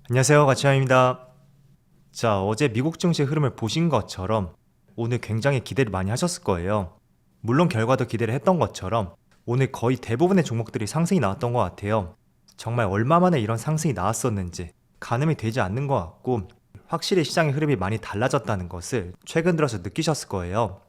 안녕하세요, 가치형입니다. 자, 어제 미국 증시 흐름을 보신 것처럼 오늘 굉장히 기대를 많이 하셨을 거예요. 물론 결과도 기대를 했던 것처럼 오늘 거의 대부분의 종목들이 상승이 나왔던 것 같아요. 정말 얼마 만에 이런 상승이 나왔었는지 가늠이 되지 않는 것 같고, 확실히 시장의 흐름이 많이 달라졌다는 것을 최근 들어서 느끼셨을 거예요.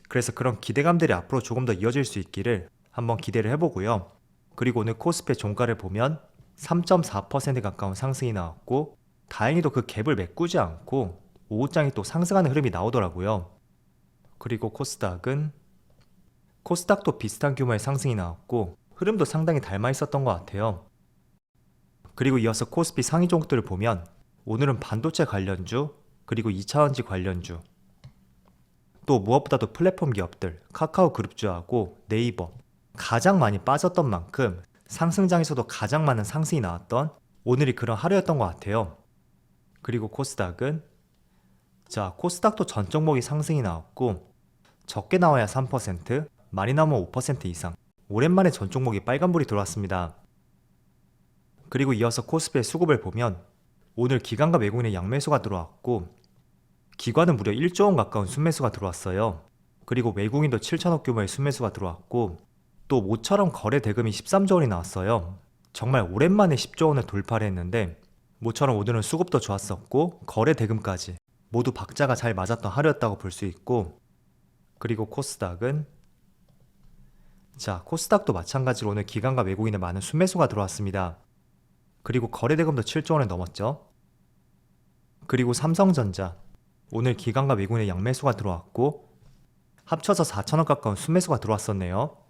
그래서 그런 기대감들이 앞으로 조금 더 이어질 수 있기를 한번 기대를 해보고요. 그리고 오늘 코스피 종가를 보면 3.4% 가까운 상승이 나왔고, 다행히도 그 갭을 메꾸지 않고 오후장에 또 상승하는 흐름이 나오더라고요. 그리고 코스닥도 비슷한 규모의 상승이 나왔고, 흐름도 상당히 닮아 있었던 것 같아요. 그리고 이어서 코스피 상위 종목들을 보면 오늘은 반도체 관련주, 그리고 2차전지 관련주, 또 무엇보다도 플랫폼 기업들, 카카오 그룹주하고 네이버, 가장 많이 빠졌던 만큼 상승장에서도 가장 많은 상승이 나왔던 오늘이 그런 하루였던 것 같아요. 그리고 코스닥도 전 종목이 상승이 나왔고, 적게 나와야 3%, 많이 나오면 5% 이상, 오랜만에 전 종목이 빨간불이 들어왔습니다. 그리고 이어서 코스피의 수급을 보면 오늘 기관과 외국인의 양매수가 들어왔고, 기관은 무려 1조 원 가까운 순매수가 들어왔어요. 그리고 외국인도 7천억 규모의 순매수가 들어왔고, 또 모처럼 거래 대금이 13조 원이 나왔어요. 정말 오랜만에 10조 원을 돌파를 했는데, 모처럼 오늘은 수급도 좋았었고 거래 대금까지 모두 박자가 잘 맞았던 하루였다고 볼 수 있고, 그리고 코스닥도 마찬가지로 오늘 기관과 외국인의 많은 순매수가 들어왔습니다. 그리고 거래 대금도 7조 원을 넘었죠. 그리고 삼성전자, 오늘 기관과 외국인의 양매수가 들어왔고, 합쳐서 4천억 가까운 순매수가 들어왔었네요.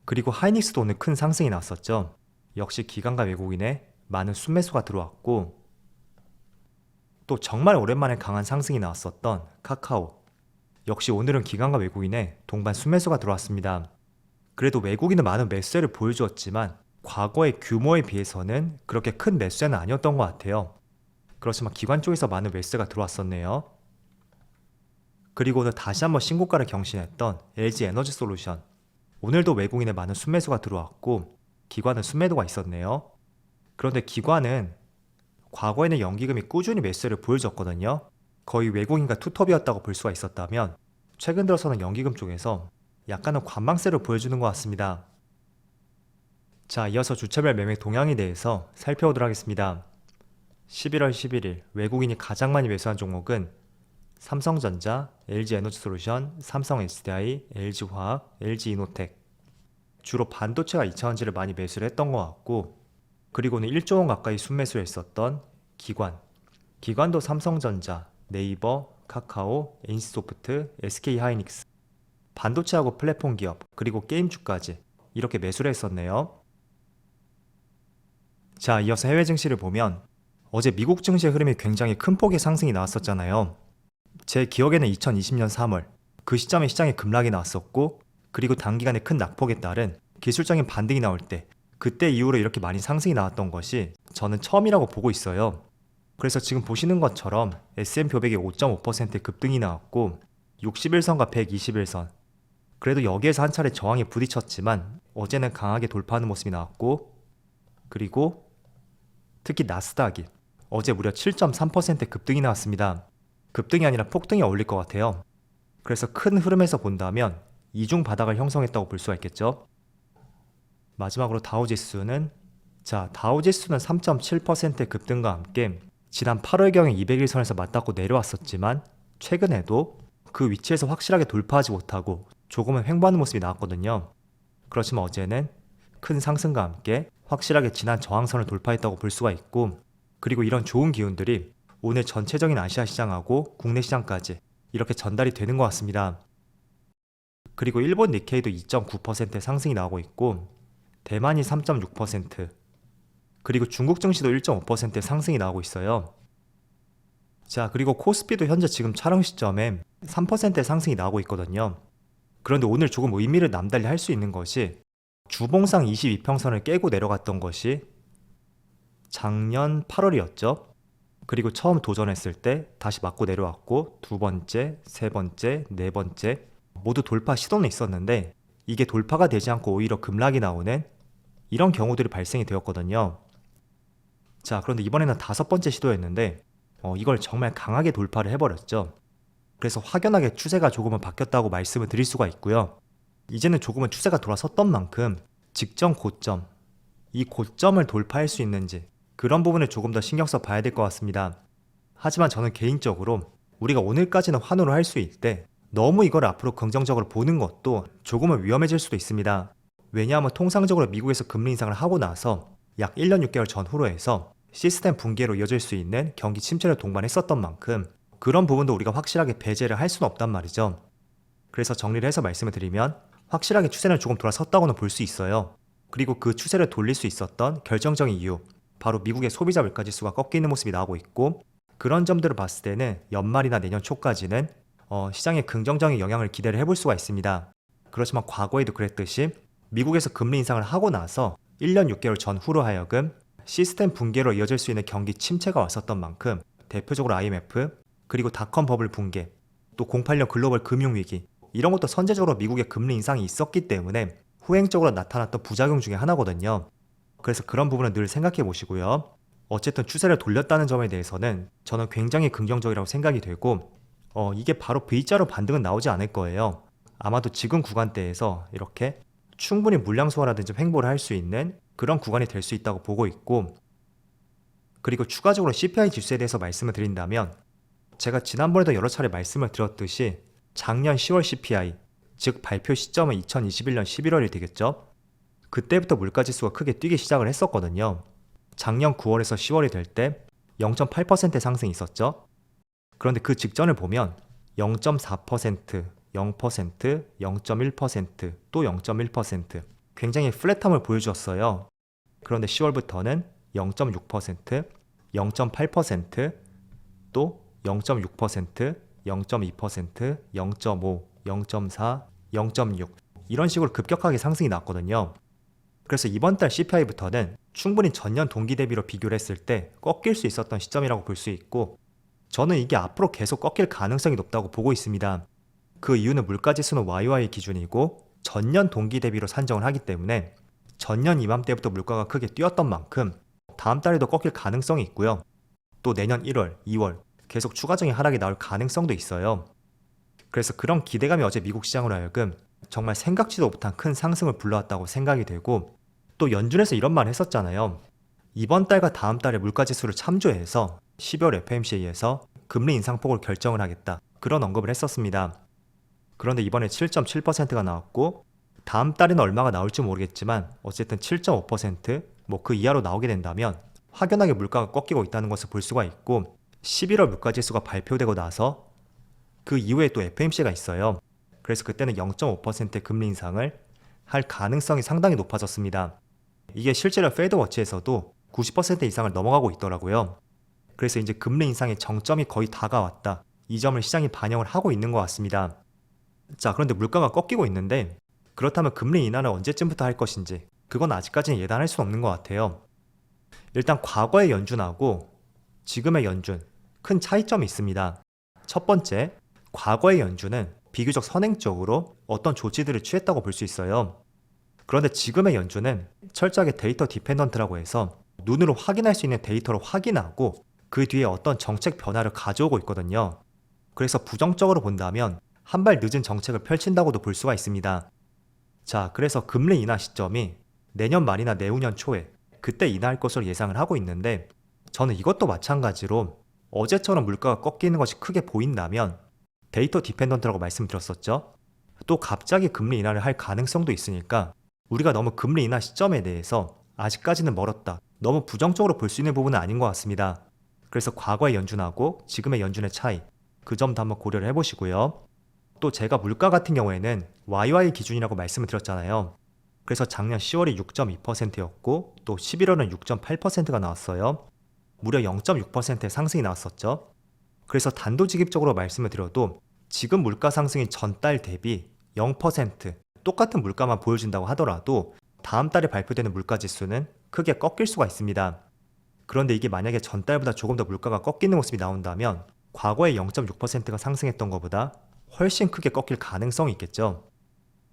그리고 하이닉스도 오늘 큰 상승이 났었죠. 역시 기관과 외국인의 많은 순매수가 들어왔고, 또 정말 오랜만에 강한 상승이 나왔었던 카카오, 역시 오늘은 기관과 외국인의 동반 순매수가 들어왔습니다. 그래도 외국인은 많은 매수세를 보여주었지만 과거의 규모에 비해서는 그렇게 큰 매수세는 아니었던 것 같아요. 그렇지만 기관 쪽에서 많은 매수세가 들어왔었네요. 그리고 오늘 다시 한번 신고가를 경신했던 LG에너지솔루션, 오늘도 외국인의 많은 순매수가 들어왔고 기관은 순매도가 있었네요. 그런데 기관은 과거에는 연기금이 꾸준히 매수세를 보여줬거든요. 거의 외국인과 투톱이었다고 볼 수가 있었다면, 최근 들어서는 연기금 쪽에서 약간은 관망세를 보여주는 것 같습니다. 자, 이어서 주차별 매매 동향에 대해서 살펴보도록 하겠습니다. 11월 11일 외국인이 가장 많이 매수한 종목은 삼성전자, LG에너지솔루션, 삼성SDI, LG화학, LG이노텍, 주로 반도체가 2차전지를 많이 매수를 했던 것 같고, 그리고는 1조 원 가까이 순매수를 했었던 기관도 삼성전자, 네이버, 카카오, NC소프트, SK하이닉스, 반도체하고 플랫폼 기업, 그리고 게임주까지 이렇게 매수를 했었네요. 자, 이어서 해외 증시를 보면 어제 미국 증시의 흐름이 굉장히 큰 폭의 상승이 나왔었잖아요. 제 기억에는 2020년 3월, 그 시점에 시장에 급락이 나왔었고, 그리고 단기간에 큰 낙폭에 따른 기술적인 반등이 나올 때, 그때 이후로 이렇게 많이 상승이 나왔던 것이 저는 처음이라고 보고 있어요. 그래서 지금 보시는 것처럼 S&P 500에 5.5% 급등이 나왔고, 61선과 121선, 그래도 여기에서 한 차례 저항에 부딪혔지만 어제는 강하게 돌파하는 모습이 나왔고, 그리고 특히 나스닥이 어제 무려 7.3% 급등이 나왔습니다. 급등이 아니라 폭등이 어울릴 것 같아요. 그래서 큰 흐름에서 본다면 이중 바닥을 형성했다고 볼 수가 있겠죠. 마지막으로 다우지수는 3.7% 급등과 함께 지난 8월경에 200일선에서 맞닿고 내려왔었지만, 최근에도 그 위치에서 확실하게 돌파하지 못하고 조금은 횡보하는 모습이 나왔거든요. 그렇지만 어제는 큰 상승과 함께 확실하게 지난 저항선을 돌파했다고 볼 수가 있고, 그리고 이런 좋은 기운들이 오늘 전체적인 아시아 시장하고 국내 시장까지 이렇게 전달이 되는 것 같습니다. 그리고 일본 니케이도 2.9% 상승이 나오고 있고, 대만이 3.6%, 그리고 중국 증시도 1.5% 상승이 나오고 있어요. 자, 그리고 코스피도 현재 지금 촬영 시점에 3% 상승이 나오고 있거든요. 그런데 오늘 조금 의미를 남달리 할 수 있는 것이, 주봉상 22평선을 깨고 내려갔던 것이 작년 8월이었죠. 그리고 처음 도전했을 때 다시 맞고 내려왔고, 두 번째, 세 번째, 네 번째 모두 돌파 시도는 있었는데, 이게 돌파가 되지 않고 오히려 급락이 나오는 이런 경우들이 발생이 되었거든요. 자, 그런데 이번에는 5번째 시도였는데 이걸 정말 강하게 돌파를 해버렸죠. 그래서 확연하게 추세가 조금은 바뀌었다고 말씀을 드릴 수가 있고요. 이제는 조금은 추세가 돌아섰던 만큼 직전 고점, 이 고점을 돌파할 수 있는지 그런 부분을 조금 더 신경 써 봐야 될 것 같습니다. 하지만 저는 개인적으로 우리가 오늘까지는 환호를 할 수 있을 때 너무 이걸 앞으로 긍정적으로 보는 것도 조금은 위험해질 수도 있습니다. 왜냐하면 통상적으로 미국에서 금리 인상을 하고 나서 약 1년 6개월 전후로 해서 시스템 붕괴로 이어질 수 있는 경기 침체를 동반했었던 만큼 그런 부분도 우리가 확실하게 배제를 할 수는 없단 말이죠. 그래서 정리를 해서 말씀을 드리면 확실하게 추세는 조금 돌아섰다고는 볼 수 있어요. 그리고 그 추세를 돌릴 수 있었던 결정적인 이유, 바로 미국의 소비자 물가지수가 꺾이는 모습이 나오고 있고, 그런 점들을 봤을 때는 연말이나 내년 초까지는 시장에 긍정적인 영향을 기대를 해볼 수가 있습니다. 그렇지만 과거에도 그랬듯이 미국에서 금리 인상을 하고 나서 1년 6개월 전후로 하여금 시스템 붕괴로 이어질 수 있는 경기 침체가 왔었던 만큼 대표적으로 IMF, 그리고 닷컴 버블 붕괴, 또 08년 글로벌 금융위기, 이런 것도 선제적으로 미국의 금리 인상이 있었기 때문에 후행적으로 나타났던 부작용 중에 하나거든요. 그래서 그런 부분은 늘 생각해 보시고요. 어쨌든 추세를 돌렸다는 점에 대해서는 저는 굉장히 긍정적이라고 생각이 되고 이게 바로 V자로 반등은 나오지 않을 거예요. 아마도 지금 구간대에서 이렇게 충분히 물량 소화라든지 횡보를 할 수 있는 그런 구간이 될 수 있다고 보고 있고, 그리고 추가적으로 CPI 지수에 대해서 말씀을 드린다면 제가 지난번에도 여러 차례 말씀을 드렸듯이 작년 10월 CPI, 즉 발표 시점은 2021년 11월이 되겠죠. 그때부터 물가지수가 크게 뛰기 시작을 했었거든요. 작년 9월에서 10월이 될 때 0.8% 상승이 있었죠. 그런데 그 직전을 보면 0.4%, 0%, 0.1%, 또 0.1% 굉장히 플랫함을 보여주었어요. 그런데 10월부터는 0.6%, 0.8%, 또 0.6%, 0.2%, 0.5, 0.4, 0.6 이런 식으로 급격하게 상승이 났거든요. 그래서 이번 달 CPI부터는 충분히 전년 동기 대비로 비교를 했을 때 꺾일 수 있었던 시점이라고 볼 수 있고, 저는 이게 앞으로 계속 꺾일 가능성이 높다고 보고 있습니다. 그 이유는 물가지수는 YY 기준이고 전년 동기 대비로 산정을 하기 때문에 전년 이맘때부터 물가가 크게 뛰었던 만큼 다음 달에도 꺾일 가능성이 있고요. 또 내년 1월, 2월 계속 추가적인 하락이 나올 가능성도 있어요. 그래서 그런 기대감이 어제 미국 시장으로 하여금 정말 생각지도 못한 큰 상승을 불러왔다고 생각이 되고, 또 연준에서 이런 말 했었잖아요. 이번 달과 다음 달에 물가지수를 참조해서 12월 FOMC에서 금리 인상폭을 결정을 하겠다, 그런 언급을 했었습니다. 그런데 이번에 7.7%가 나왔고 다음 달에는 얼마가 나올지 모르겠지만 어쨌든 7.5%, 뭐 그 이하로 나오게 된다면 확연하게 물가가 꺾이고 있다는 것을 볼 수가 있고, 11월 물가지수가 발표되고 나서 그 이후에 또 FOMC가 있어요. 그래서 그때는 0.5%의 금리 인상을 할 가능성이 상당히 높아졌습니다. 이게 실제로 페드워치에서도 90% 이상을 넘어가고 있더라고요. 그래서 이제 금리 인상의 정점이 거의 다가왔다, 이 점을 시장이 반영을 하고 있는 것 같습니다. 자, 그런데 물가가 꺾이고 있는데 그렇다면 금리 인하는 언제쯤부터 할 것인지 그건 아직까지는 예단할 수는 없는 것 같아요. 일단 과거의 연준하고 지금의 연준 큰 차이점이 있습니다. 첫 번째, 과거의 연준은 비교적 선행적으로 어떤 조치들을 취했다고 볼 수 있어요. 그런데 지금의 연준은 철저하게 데이터 디펜던트라고 해서 눈으로 확인할 수 있는 데이터로 확인하고 그 뒤에 어떤 정책 변화를 가져오고 있거든요. 그래서 부정적으로 본다면 한 발 늦은 정책을 펼친다고도 볼 수가 있습니다. 자, 그래서 금리 인하 시점이 내년 말이나 내후년 초에 그때 인하할 것으로 예상을 하고 있는데, 저는 이것도 마찬가지로 어제처럼 물가가 꺾이는 것이 크게 보인다면 데이터 디펜던트라고 말씀드렸었죠. 또 갑자기 금리 인하를 할 가능성도 있으니까 우리가 너무 금리 인하 시점에 대해서 아직까지는 멀었다, 너무 부정적으로 볼 수 있는 부분은 아닌 것 같습니다. 그래서 과거의 연준하고 지금의 연준의 차이, 그 점도 한번 고려를 해보시고요. 또 제가 물가 같은 경우에는 YY 기준이라고 말씀을 드렸잖아요. 그래서 작년 10월이 6.2%였고 또 11월은 6.8%가 나왔어요. 무려 0.6%의 상승이 나왔었죠. 그래서 단도직입적으로 말씀을 드려도 지금 물가 상승이 전달 대비 0% 똑같은 물가만 보여준다고 하더라도 다음 달에 발표되는 물가지수는 크게 꺾일 수가 있습니다. 그런데 이게 만약에 전달보다 조금 더 물가가 꺾이는 모습이 나온다면 과거에 0.6%가 상승했던 것보다 훨씬 크게 꺾일 가능성이 있겠죠.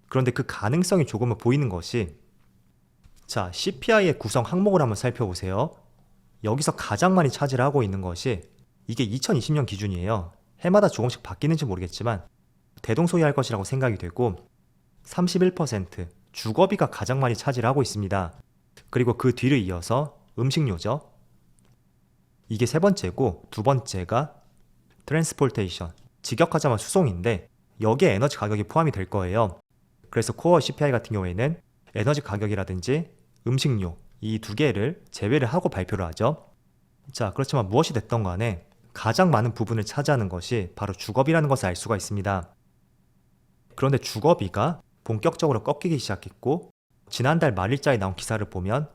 그런데 그 가능성이 조금은 보이는 것이, 자, CPI의 구성 항목을 한번 살펴보세요. 여기서 가장 많이 차지를 하고 있는 것이 이게 2020년 기준이에요. 해마다 조금씩 바뀌는지 모르겠지만 대동소이할 것이라고 생각이 되고 31% 주거비가 가장 많이 차지를 하고 있습니다. 그리고 그 뒤를 이어서 음식료죠. 이게 세 번째고 두 번째가 트랜스포테이션, 직역하자면 수송인데 여기에 에너지 가격이 포함이 될 거예요. 그래서 코어 CPI 같은 경우에는 에너지 가격이라든지 음식료 이 두 개를 제외를 하고 발표를 하죠. 자, 그렇지만 무엇이 됐던 간에 가장 많은 부분을 차지하는 것이 바로 주거비라는 것을 알 수가 있습니다. 그런데 주거비가 본격적으로 꺾이기 시작했고 지난달 말일자에 나온 기사를 보면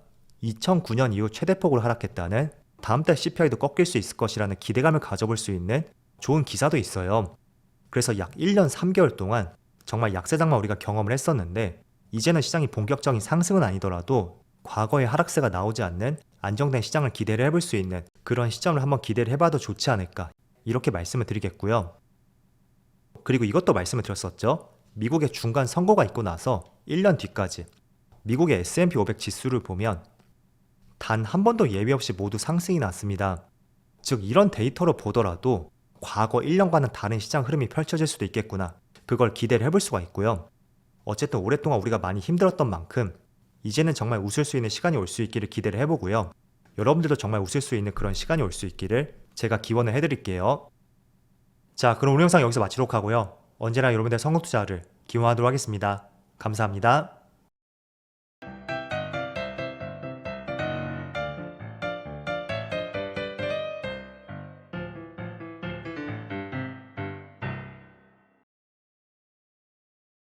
2009년 이후 최대폭으로 하락했다는 다음 달 CPI도 꺾일 수 있을 것이라는 기대감을 가져볼 수 있는 좋은 기사도 있어요. 그래서 약 1년 3개월 동안 정말 약세장만 우리가 경험을 했었는데 이제는 시장이 본격적인 상승은 아니더라도 과거의 하락세가 나오지 않는 안정된 시장을 기대를 해볼 수 있는 그런 시점을 한번 기대를 해봐도 좋지 않을까 이렇게 말씀을 드리겠고요. 그리고 이것도 말씀을 드렸었죠. 미국의 중간 선거가 있고 나서 1년 뒤까지 미국의 S&P 500 지수를 보면 단 한 번도 예외 없이 모두 상승이 났습니다. 즉 이런 데이터로 보더라도 과거 1년과는 다른 시장 흐름이 펼쳐질 수도 있겠구나. 그걸 기대를 해볼 수가 있고요. 어쨌든 오랫동안 우리가 많이 힘들었던 만큼 이제는 정말 웃을 수 있는 시간이 올 수 있기를 기대를 해보고요. 여러분들도 정말 웃을 수 있는 그런 시간이 올 수 있기를 제가 기원을 해드릴게요. 자, 그럼 오늘 영상 여기서 마치도록 하고요. 언제나 여러분들의 성공 투자를 기원하도록 하겠습니다. 감사합니다.